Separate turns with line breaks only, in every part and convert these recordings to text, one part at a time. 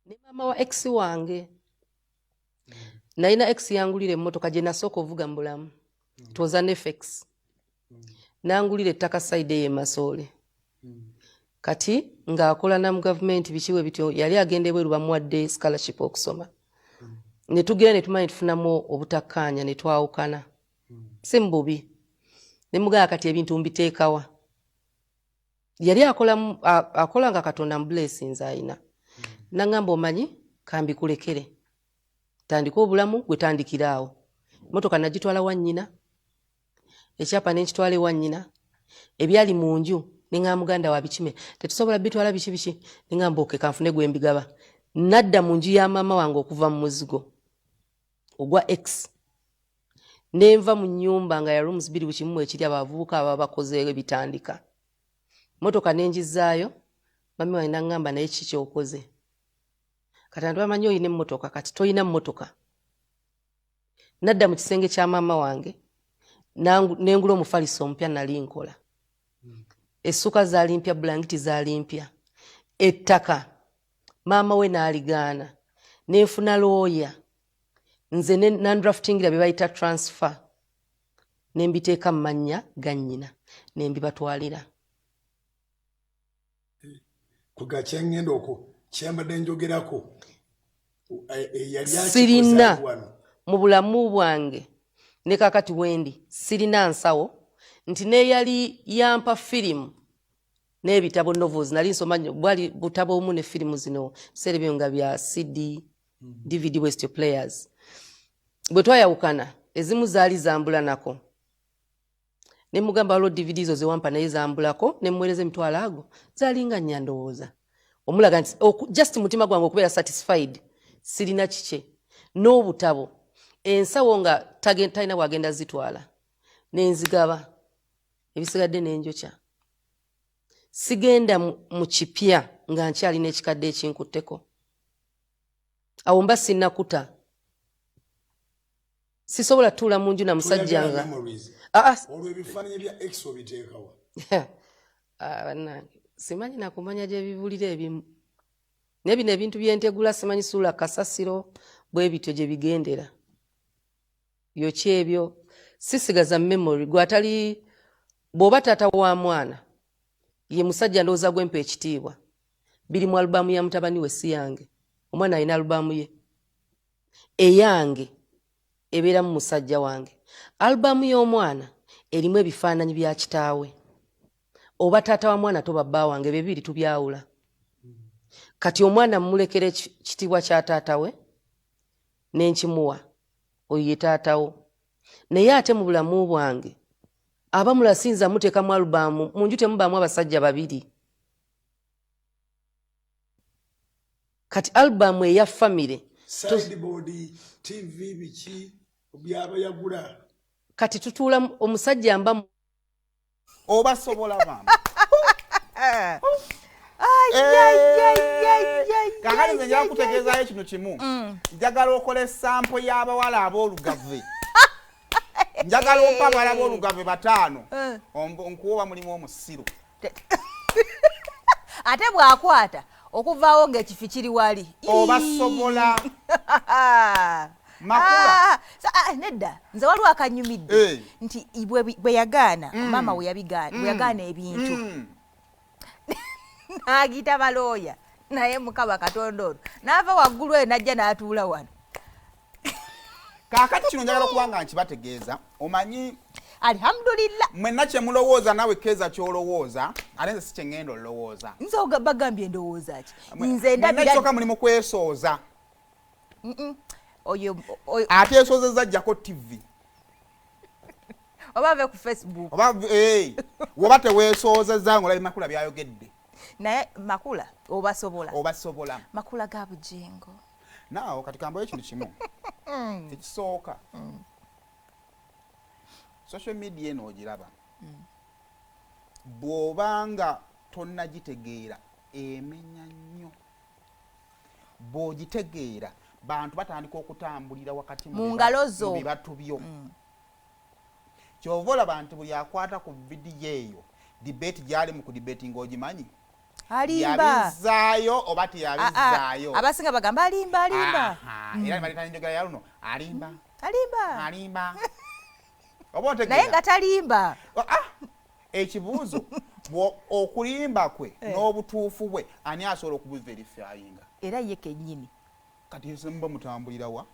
ne mama wa ex wange naina ex yangulire emmotoka gye nasooka ovuga mu bulamu twoza nefex nangulire ettaka side ye Masole kati ng'akola na mu gavumenti bikiwe bityo yali agende bweru bamuwadde scholarship okusoma ne tugera ne tumanyi tufunamu obutakkaanya ne twawukana si mbubi ne mugaya kati ebintu mbiteekawa yali akola nga Katonda blessings ayina nangamba omanyi kambikulekere tandika obulamu gwe tandikiraawo motoka nagitwala wa nnyina ekyapa n'ekitwala ewa nnyina ebyali mu nju ninga muganda wa bikime tetusobola bitwala biki ninga mboke kanfune gwe mbigaba nadda mu nju ya mama wange okuva mu muzigo ogwa X nenva mu nyumba nga ya rooms biri bukimu ekiri abavubuka aba bakoze bitandika motoka nenjizaayo mami wange nangamba naye kiki okoze kati antu amanyi oyina emmotoka kati toyina mmotoka nadda mu kisenge kya mama wange nengula omufaliso ompya nali nkola essuka zaali mpya blanketi zaali mpya ettaka mama we n'aligaana nenfuna looya nze nandraftingira bye bayita transfer nembiteeka mu mannya ga nnyina nembibatwalira
kuga kyengenda okwo kyembadde njogerako
sirina mu bulamu bwange ne kakati wendi sirina nsawo nti neyali yampa firimu n'ebitabo novels nali nsoma bwali butabo omu ne firimu zino biseera byo nga bya CD DVD West Players bwe twayawukana ezimu zaali zambula nako ne mugamba waliwo DVD zo ze wampa naye zambulako ne mmuweereza emitwalo ago zaali nga nnya ndowooza omulaga nti just mutima gwange okubeera satisfied sirina kike n'obutabo ensawo nga talina bwagenda zitwala nenzigaba ebisigadde n'enjokya sigenda mu kipya nga nkyalina ekikadde ekinkutteko awo mba sinnakuta sisobola tuula mu nju na musajja nga
olw'ebifaananyi bya X obiteekawa
simanyi nakumanya gye bibulira ebimu naye bino ebintu byentegula simanyi suula kasasiro bwe bityo gye bigendera byoki ebyo sisigaza memory gwatali bw'oba taata wa mwana ye musajja ndowooza gwempa ekitiibwa biri mu alubamu ya mutabani we si yange omwana alina alubamu ye eyange ebeera mu musajja wange alubamu y'omwana erimu ebifaananyi bya kitaawe oba taata wa mwana toba bba wange bibiri tubyawula kati omwana mmulekera ekitiibwa kya taata we nenkimuwa oyo ye taatawo naye ate mu bulamu bwange abamulasinza muteeka mu alubamu mu nju temubaamu abasajja babiri kati alubamu eya famire
sideboard TV biki byabayagula
kati tutuula omusajja mba
oba sobola mama kakati nze njala kutegeezaayo kino kimu njagala okole sampo y'abawala ab'olugave njagala ompa abawala b'olugave 5 nkuwoba mulimu omusiru
ate bw'akwata okuvaawo ng'ekifi kiri wali
oba sobola Makula
nedda nze waliwo akanyumidde nti bwe yagaana mama we yagaana ebintu n'agita balooya naye mukaba Katonda ono n'ava waggulu eyo n'ajja n'atuula wano
kaakati kino njagala okuba nga nkibategeeza omanyi
alhamdulillah
mwenna kye mulowooza nawe keeza ky'olowooza ate nze si kye ngenda olowooza
nze bagambye endowooza ki nze
ndabira mulimu kwesooza
oyo
ate esoozezza ajjako TV
oba ave ku Facebook
oba woba teweesoozezza ng'olabye Makula byayogedde
naye Makula oba sobola Makula ga Bujingo
naawo kati kambayo ekintu kimu ekisooka social media eno ogiraba bw'obanga tonnagitegeera emenya nnyo bw'ogitegeera bantu batandika okutambulira wakati
mu ngalo zo
mu bibatu byo kyova olaba nti buli akwata ku vidiyo eyo debate gyali mu kudibeti ng'ogimanyi yabizaayo oba teyabizaayo
abasinga bagamba alimba
era baleta enjogera ya luno alimba oba
naye nga talimba
ekibuuzo okulimba kwe n'obutuufu bwe ani asobola okubuverifyinga
era ye kennyini
kati semba mutambulira wa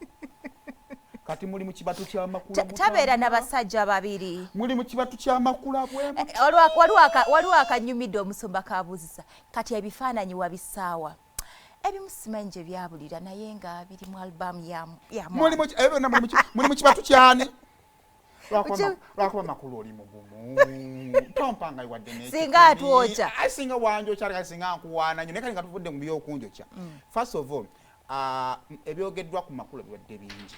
kati muli mu kibatu kya makula
tabeera n'abasajja babiri
muli mu kibatu kya makula bwe
waliwo akanyumidde omusumba kabuuzisa kati ebifaananyi wabisaawa ebimu simanyi gye byabulira naye nga biri mu albamu ya
muli mu kibatu kyani lwakuba makulu oli mugumu tompanga wadde
singa atwokya
singa wanjokya singa nkuwaana nyo naye kali nga tuvudde mu byokunjokya first of all ebyogeddwa ku makula bibadde bingi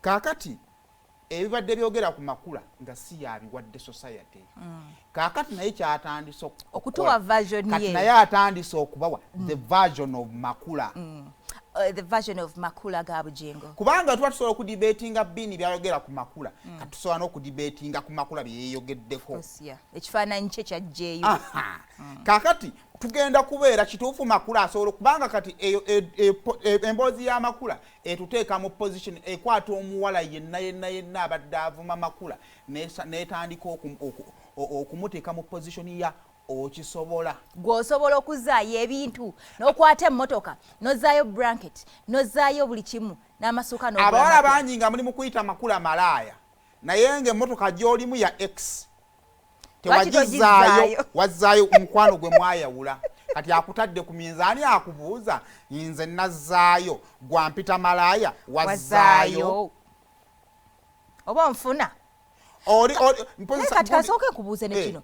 kaakati ebibadde byogera ku makula nga si yabiwadde society kaakati naye kyatandise
okutuwa version ye
kati naye atandise okubawa the version of makula
the version of Makula Bujingo
kubanga tuba tusobola okudibetinga bini byayogera ku makula kati tusobola n'okudibetinga ku makula byeyeyogeddeko
ekifaananyi kye kyajjeeyo
kaakati tugenda kubeera kituufu makula asobola kubanga kati emboozi ya makula etuteeka mu position ekwata omuwala yenna abadde avuma makula n'etandika okumuteeka mu position ya okisobola
gw'osobola okuzaayo ebintu n'okwata emmotoka n'ozaayo blanket n'ozaayo buli kimu n'amasuka
abawala bangi nga muli mu kuyita makula malaaya naye ng'emmotoka gy'olimu ya x tewagizaayo wazzaayo omukwano gwe mwayawula kati akutadde ku minzaani akubuuza nze nazzaayo gwampita malaaya wazzaayo
oba nfuna kati kasooke nkubuuze ne kino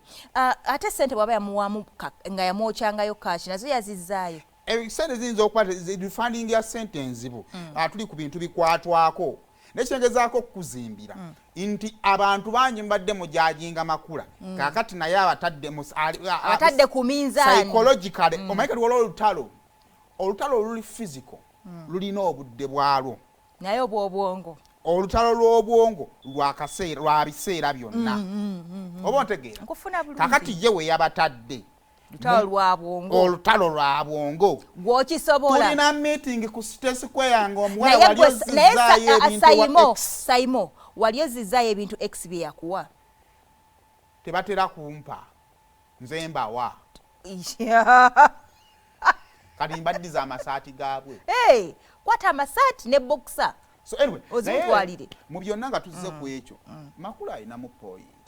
ate ssente bwaba yamuwamu nga yamwokyangayo kaaki nazo yazizzaayo
sente ziyinza okuba refunding ya ssente enzibu tuli ku bintu bikwatwako nekyengezaako okukuzimbira nti abantu bangi mbadde mujajinga makula kaakati naye abatadde
ku minzaani
psychologically omanyi kati waliwo olutalo oluli physical lulina obudde bwalwo
naye obwobwongo
olutalo lw'obwongo lwa biseera byonna oba ontegeera kakati ye we yabatadde olutalo lwa bwongo
gwokisobola
tulina meeting ku State Square nga omuwala wali ozizzaayo ebintu
Saimo wali ozizzaayo ebintu x bye yakuwa
tebatera kumpa nze mbawa kati mbaddiza amasaati gaabwe
kwata amasaati ne boxer
so anyway
ozitwalire
mu byonna nga tuzze ku ekyo makula alinamu point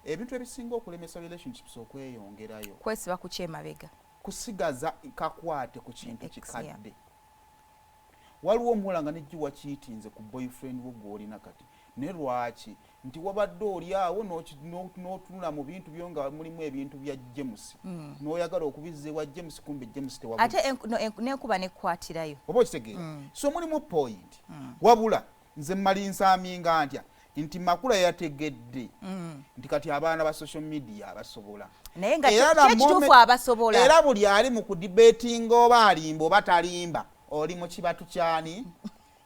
ebintu ebisinga okulemesa relationships okweyongerayo
kwesiba ku kyemabega
kusigaza kakwate ku kintu kikadde waliwo omuwala nga nejjuwa kiitinze ku boyfriend wo gw'olina kati ne lwaki nti wabadde oli awo n'otunula mu bintu byo nga mulimu ebintu bya James n'oyagala okubizza ewa James kumbe James tewabu
ate n'enkuba nekkwatirayo
oba okitegeera so mulimu point wabula nze mmalinsaminga ntya nti makula yategedde nti kati abaana ba social media abasobola
naye nga kyekituufu abasobola
era buli ali mu kudibetinga oba alimba oba talimba oli mu kibatu kyani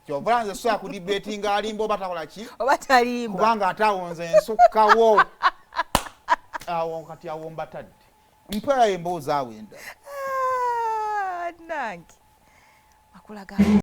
kyova nze sobola kudibetinga alimba oba takola ki
oba talimba
kubanga ate awo nze nsukkawo awo kati awo mbatadde mpaayo emboozi awo endala
nange Makula